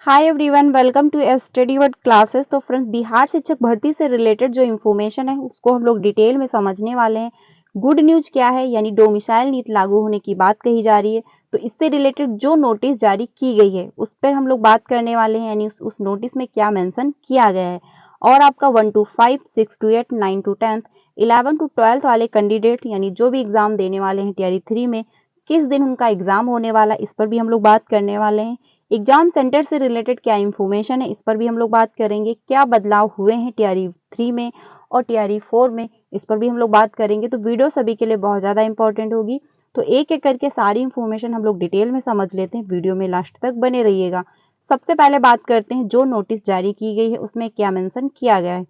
Hi everyone, welcome to study word classes. तो friends, Bihar शिक्षक भर्ती से रिलेटेड जो इन्फॉर्मेशन है उसको हम लोग डिटेल में समझने वाले हैं। गुड न्यूज क्या है, यानी डोमिसाइल नीति लागू होने की बात कही जा रही है। तो इससे रिलेटेड जो नोटिस जारी की गई है उस पर हम लोग बात करने वाले हैं, यानी उस नोटिस में क्या मेंशन किया गया है। और आपका 1 to 5, 6 to 8, 9 to 10, 11 to 12 वाले कैंडिडेट यानी जो भी एग्जाम देने वाले हैं टीआरई 3 में, किस दिन उनका एग्जाम होने वाला, इस पर भी हम लोग बात करने वाले हैं। एग्जाम सेंटर से रिलेटेड क्या इंफॉर्मेशन है, इस पर भी हम लोग बात करेंगे। क्या बदलाव हुए हैं टीआरई 3 में और टीआरई 4 में, इस पर भी हम लोग बात करेंगे। तो वीडियो सभी के लिए बहुत ज़्यादा इंपॉर्टेंट होगी। तो एक एक करके सारी इंफॉर्मेशन हम लोग डिटेल में समझ लेते हैं। वीडियो में लास्ट तक बने रहिएगा। सबसे पहले बात करते हैं जो नोटिस जारी की गई है उसमें क्या मेंशन किया गया है।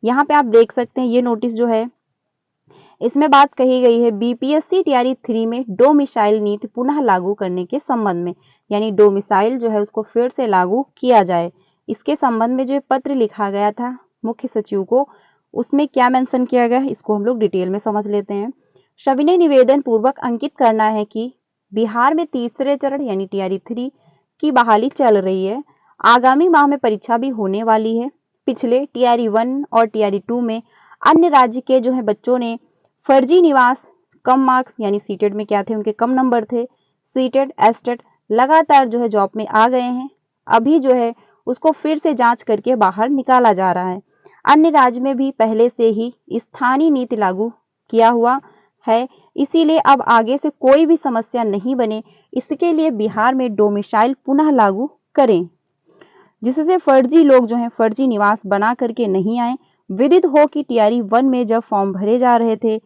यहाँ पे आप देख सकते हैं ये नोटिस जो है इसमें बात कही गई है बीपीएससी टीआरई 3 में डोमिसाइल नीति पुनः लागू करने के संबंध में, यानी डोमिसाइल जो है उसको फिर से लागू किया जाए। इसके संबंध में जो पत्र लिखा गया था मुख्य सचिव को, उसमें क्या मेंशन किया गया है इसको हम लोग डिटेल में समझ लेते हैं। सविनय निवेदन पूर्वक अंकित करना है कि बिहार में तीसरे चरण यानी टीआरई 3 की बहाली चल रही है। आगामी माह में परीक्षा भी होने वाली है। पिछले टीआरई 1 और टीआरई 2 में अन्य राज्य के जो है बच्चों ने फर्जी निवास, कम मार्क्स यानी सीटेट में क्या थे, उनके कम नंबर थे, सीटेट एस्टेट लगातार जो है जॉब में आ गए हैं। अभी जो है उसको फिर से जांच करके बाहर निकाला जा रहा है। अन्य राज्य में भी पहले से ही स्थानीय नीति लागू किया हुआ है, इसीलिए अब आगे से कोई भी समस्या नहीं बने, इसके लिए बिहार में डोमिसाइल पुनः लागू करें, जिससे फर्जी लोग जो हैं फर्जी निवास बना करके नहीं आए। विदित हो कि टीआरई 1 में जब फॉर्म भरे जा रहे थे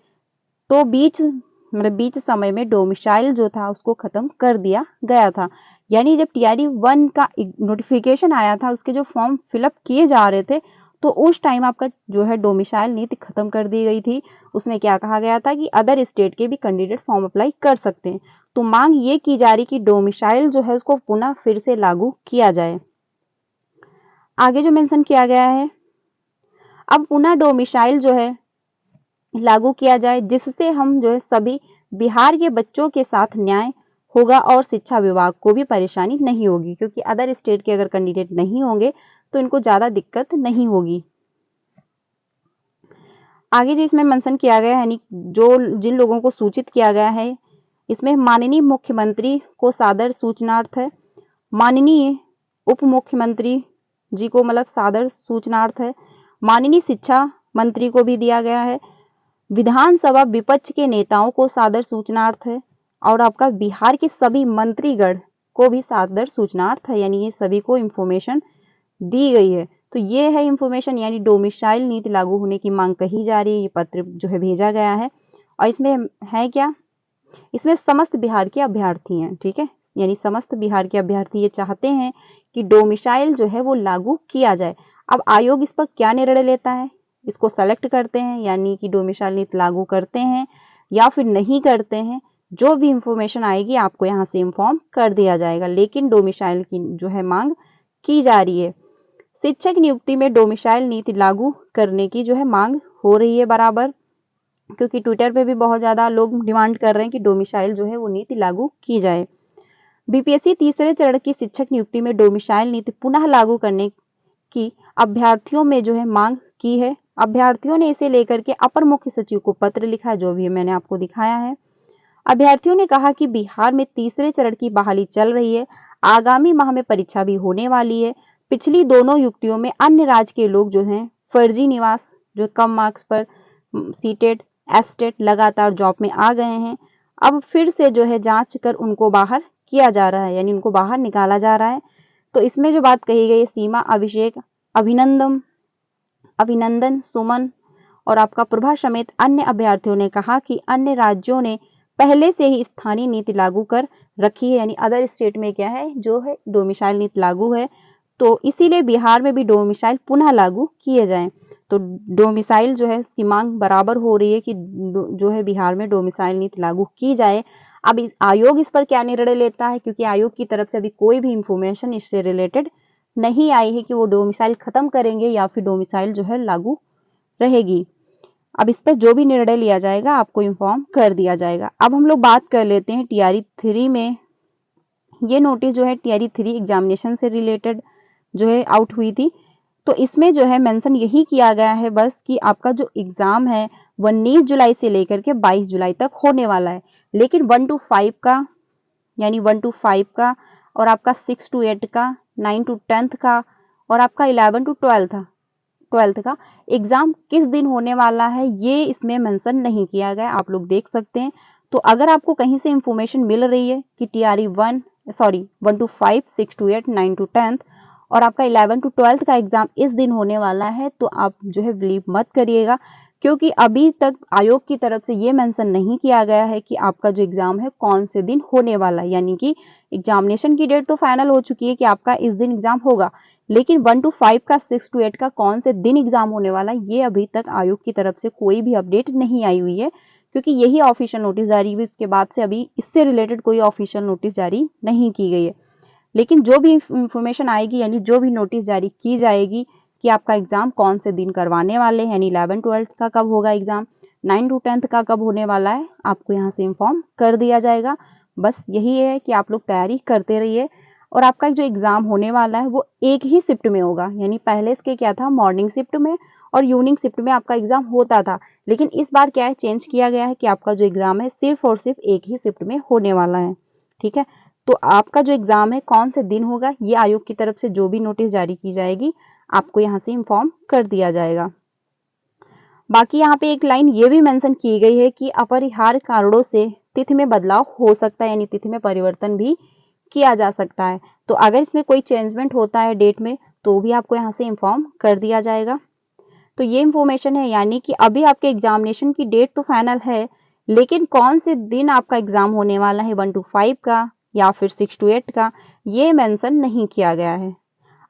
तो बीच समय में डोमिसाइल जो था उसको खत्म कर दिया गया था। यानी जब टीआरई 1 का नोटिफिकेशन आया था, उसके जो फॉर्म फिलअप किए जा रहे थे, तो उस टाइम आपका जो है डोमिसाइल नीति खत्म कर दी गई थी। उसमें क्या कहा गया था कि अदर स्टेट के भी कैंडिडेट फॉर्म अप्लाई कर सकते हैं। तो मांग ये की जा रही कि डोमिसाइल जो है उसको पुनः फिर से लागू किया जाए। आगे जो मेंशन किया गया है, अब पुनः डोमिसाइल जो है लागू किया जाए, जिससे हम जो है सभी बिहार के बच्चों के साथ न्याय होगा और शिक्षा विभाग को भी परेशानी नहीं होगी, क्योंकि अदर स्टेट के अगर कैंडिडेट नहीं होंगे तो इनको ज़्यादा दिक्कत नहीं होगी। आगे जो इसमें मेंशन किया गया है, यानी जो जिन लोगों को सूचित किया गया है, इसमें माननीय मुख्यमंत्री को सादर सूचनार्थ है, माननीय उप मुख्यमंत्री जी को मतलब सादर सूचनार्थ है, माननीय शिक्षा मंत्री को भी दिया गया है, विधानसभा विपक्ष के नेताओं को सादर सूचनार्थ है, और आपका बिहार के सभी मंत्रीगण को भी सादर सूचनार्थ है, यानी ये सभी को इंफॉर्मेशन दी गई है। तो ये है इंफॉर्मेशन, यानी डोमिसाइल नीति लागू होने की मांग कही जा रही है। ये पत्र जो है भेजा गया है, और इसमें है क्या, इसमें समस्त बिहार के अभ्यर्थी हैं, ठीक है, यानी समस्त बिहार के अभ्यर्थी ये चाहते हैं कि डोमिसाइल जो है वो लागू किया जाए। अब आयोग इस पर क्या निर्णय लेता है, इसको सेलेक्ट करते हैं, यानी कि डोमिसाइल नीति लागू करते हैं या फिर नहीं करते हैं, जो भी इंफॉर्मेशन आएगी आपको यहाँ से इन्फॉर्म कर दिया जाएगा। लेकिन डोमिसाइल की जो है मांग की जा रही है। शिक्षक नियुक्ति में डोमिसाइल नीति लागू करने की जो है मांग हो रही है बराबर, क्योंकि ट्विटर पे भी बहुत ज़्यादा लोग डिमांड कर रहे हैं कि डोमिसाइल जो है वो नीति लागू की जाए। बीपीएससी तीसरे चरण की शिक्षक नियुक्ति में डोमिसाइल नीति पुनः लागू करने की अभ्यर्थियों में जो है मांग की है। अभ्यर्थियों ने इसे लेकर के अपर मुख्य सचिव को पत्र लिखा है, जो भी मैंने आपको दिखाया है। अभ्यर्थियों ने कहा कि बिहार में तीसरे चरण की बहाली चल रही है, आगामी माह में परीक्षा भी होने वाली है। पिछली दोनों युक्तियों में अन्य राज्य के लोग जो हैं फर्जी निवास, जो कम मार्क्स पर सीटेट एस्टेट लगातार जॉब में आ गए हैं, अब फिर से जो है जांच कर उनको बाहर किया जा रहा है, यानी उनको बाहर निकाला जा रहा है। तो इसमें जो बात कही गई है, सीमा, अभिषेक, अभिनंदन, सुमन और आपका प्रभा समेत अन्य अभ्यर्थियों ने कहा कि अन्य राज्यों ने पहले से ही स्थानीय नीति लागू कर रखी है, यानी अदर स्टेट में क्या है जो है डोमिसाइल नीति लागू है, तो इसीलिए बिहार में भी डोमिसाइल पुनः लागू किए जाएं। तो डोमिसाइल जो है उसकी मांग बराबर हो रही है कि जो है बिहार में डोमिसाइल नीति लागू की जाए। अब आयोग इस पर क्या निर्णय लेता है, क्योंकि आयोग की तरफ से अभी कोई भी इंफॉर्मेशन इससे रिलेटेड नहीं आई है कि वो डोमिसाइल खत्म करेंगे या फिर डोमिसाइल जो है लागू रहेगी। अब इस पर जो भी निर्णय लिया जाएगा आपको इन्फॉर्म कर दिया जाएगा। अब हम लोग बात कर लेते हैं टीआरई 3 में। ये नोटिस जो है टीआरई 3 एग्जामिनेशन से रिलेटेड जो है आउट हुई थी। तो इसमें जो है मेंशन यही किया गया है बस कि आपका जो एग्ज़ाम है 19 जुलाई से लेकर के 22 जुलाई तक होने वाला है। लेकिन 1 टू 5 का, यानी 1 टू 5 का, और आपका 6 टू 8 का, 9 टू 10th का, और आपका 11 टू 12th का एग्ज़ाम किस दिन होने वाला है ये इसमें मेंशन नहीं किया गया, आप लोग देख सकते हैं। तो अगर आपको कहीं से इंफॉर्मेशन मिल रही है कि TRE 1 to 5, 6 to 8, 9 to 10th और आपका 11 टू 12th का एग्ज़ाम इस दिन होने वाला है, तो आप जो है बिलीव मत करिएगा, क्योंकि अभी तक आयोग की तरफ से ये मेंशन नहीं किया गया है कि आपका जो एग्ज़ाम है कौन से दिन होने वाला है। यानी कि एग्जामिनेशन की डेट तो फाइनल हो चुकी है कि आपका इस दिन एग्ज़ाम होगा, लेकिन 1 टू 5 का, 6 टू 8 का कौन से दिन एग्ज़ाम होने वाला है ये अभी तक आयोग की तरफ से कोई भी अपडेट नहीं आई हुई है, क्योंकि यही ऑफिशियल नोटिस जारी हुई, उसके बाद से अभी इससे रिलेटेड कोई ऑफिशियल नोटिस जारी नहीं की गई है। लेकिन जो भी इंफॉर्मेशन आएगी, यानी जो भी नोटिस जारी की जाएगी कि आपका एग्ज़ाम कौन से दिन करवाने वाले हैं, यानी 11-12 का कब होगा एग्ज़ाम, 9 टू 10th का कब होने वाला है, आपको यहाँ से इन्फॉर्म कर दिया जाएगा। बस यही है कि आप लोग तैयारी करते रहिए। और आपका जो एग्ज़ाम होने वाला है वो एक ही शिफ्ट में होगा, यानी पहले इसके क्या था, मॉर्निंग शिफ्ट में और इवनिंग शिफ्ट में आपका एग्ज़ाम होता था, लेकिन इस बार क्या है, चेंज किया गया है कि आपका जो एग्ज़ाम है सिर्फ और सिर्फ एक ही शिफ्ट में होने वाला है। ठीक है, तो आपका जो एग्ज़ाम है कौन से दिन होगा ये आयोग की तरफ से जो भी नोटिस जारी की जाएगी आपको यहाँ से इन्फॉर्म कर दिया जाएगा। बाकी यहाँ पे एक लाइन ये भी मेंशन की गई है कि अपरिहार्य कारणों से तिथि में बदलाव हो सकता है, यानी तिथि में परिवर्तन भी किया जा सकता है। तो अगर इसमें कोई चेंजमेंट होता है डेट में तो भी आपको यहाँ से इन्फॉर्म कर दिया जाएगा। तो ये इन्फॉर्मेशन है, यानी कि अभी आपके एग्जामिनेशन की डेट तो फाइनल है, लेकिन कौन से दिन आपका एग्ज़ाम होने वाला है 1 टू 5 का या फिर 6 टू 8 का ये मेंशन नहीं किया गया है।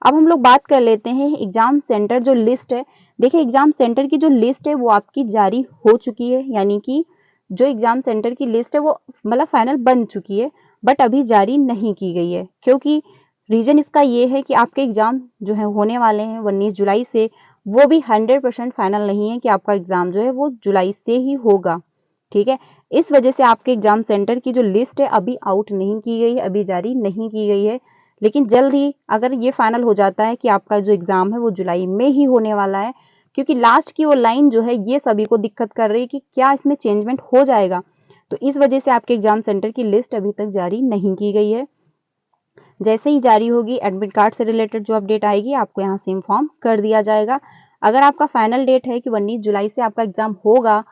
अब हम लोग बात कर लेते हैं एग्ज़ाम सेंटर जो लिस्ट है। देखिए एग्ज़ाम सेंटर की जो लिस्ट है वो आपकी जारी हो चुकी है, यानी कि जो एग्ज़ाम सेंटर की लिस्ट है वो मतलब फाइनल बन चुकी है, बट अभी जारी नहीं की गई है, क्योंकि रीज़न इसका ये है कि आपके एग्ज़ाम जो है होने वाले हैं 19 जुलाई से, वो भी 100% फाइनल नहीं है कि आपका एग्ज़ाम जो है वो जुलाई से ही होगा। ठीक है, इस वजह से आपके एग्ज़ाम सेंटर की जो लिस्ट है अभी आउट नहीं की गई है, अभी जारी नहीं की गई है। लेकिन जल्द ही अगर ये फाइनल हो जाता है कि आपका जो एग्ज़ाम है वो जुलाई में ही होने वाला है, क्योंकि लास्ट की वो लाइन जो है ये सभी को दिक्कत कर रही है कि क्या इसमें चेंजमेंट हो जाएगा, तो इस वजह से आपके एग्ज़ाम सेंटर की लिस्ट अभी तक जारी नहीं की गई है। जैसे ही जारी होगी एडमिट कार्ड से रिलेटेड जो अपडेट आएगी आपको यहाँ से इन्फॉर्म कर दिया जाएगा। अगर आपका फाइनल डेट है कि 19 जुलाई से आपका एग्ज़ाम होगा,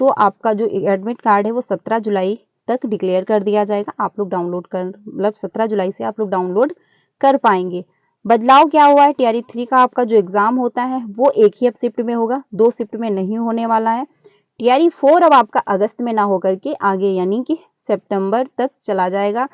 तो आपका जो एडमिट कार्ड है वो 17 जुलाई तक डिक्लेयर कर दिया जाएगा। आप लोग डाउनलोड कर, मतलब 17 जुलाई से आप लोग डाउनलोड कर पाएंगे। बदलाव क्या हुआ है, TRE 3 का आपका जो एग्ज़ाम होता है वो एक ही अब शिफ्ट में होगा, 2 शिफ्ट में नहीं होने वाला है। TRE 4 अब आपका अगस्त में ना होकर के आगे यानी कि सितंबर तक चला जाएगा,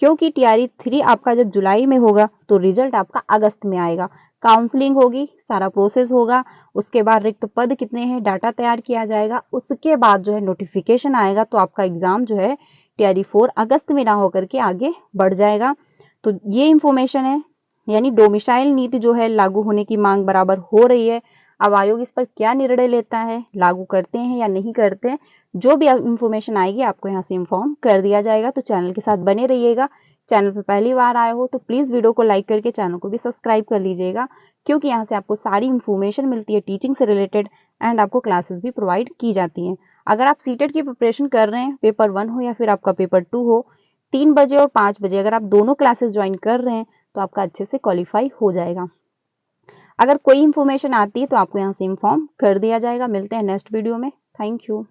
क्योंकि TRE 3 आपका जब जुलाई में होगा तो रिजल्ट आपका अगस्त में आएगा। काउंसलिंग होगी, सारा प्रोसेस होगा, उसके बाद रिक्त पद कितने हैं डाटा तैयार किया जाएगा, उसके बाद जो है नोटिफिकेशन आएगा, तो आपका एग्ज़ाम जो है TRE 4 अगस्त में ना होकर के आगे बढ़ जाएगा। तो ये इंफॉर्मेशन है, यानी डोमिसाइल नीति जो है लागू होने की मांग बराबर हो रही है। अब आयोग इस पर क्या निर्णय लेता है, लागू करते हैं या नहीं करते हैं, जो भी इंफॉर्मेशन आएगी आपको यहाँ से इन्फॉर्म कर दिया जाएगा। तो चैनल के साथ बने रहिएगा। चैनल पर पहली बार आए हो तो प्लीज़ वीडियो को लाइक करके चैनल को भी सब्सक्राइब कर लीजिएगा, क्योंकि यहाँ से आपको सारी इन्फॉर्मेशन मिलती है टीचिंग से रिलेटेड, एंड आपको क्लासेस भी प्रोवाइड की जाती हैं। अगर आप सीटेट की प्रिपरेशन कर रहे हैं, पेपर 1 हो या फिर आपका पेपर 2 हो, 3 बजे और 5 बजे अगर आप दोनों क्लासेस ज्वाइन कर रहे हैं तो आपका अच्छे से क्वालिफाई हो जाएगा। अगर कोई इन्फॉर्मेशन आती है तो आपको यहाँ से इन्फॉर्म कर दिया जाएगा। मिलते हैं नेक्स्ट वीडियो में। Thank you.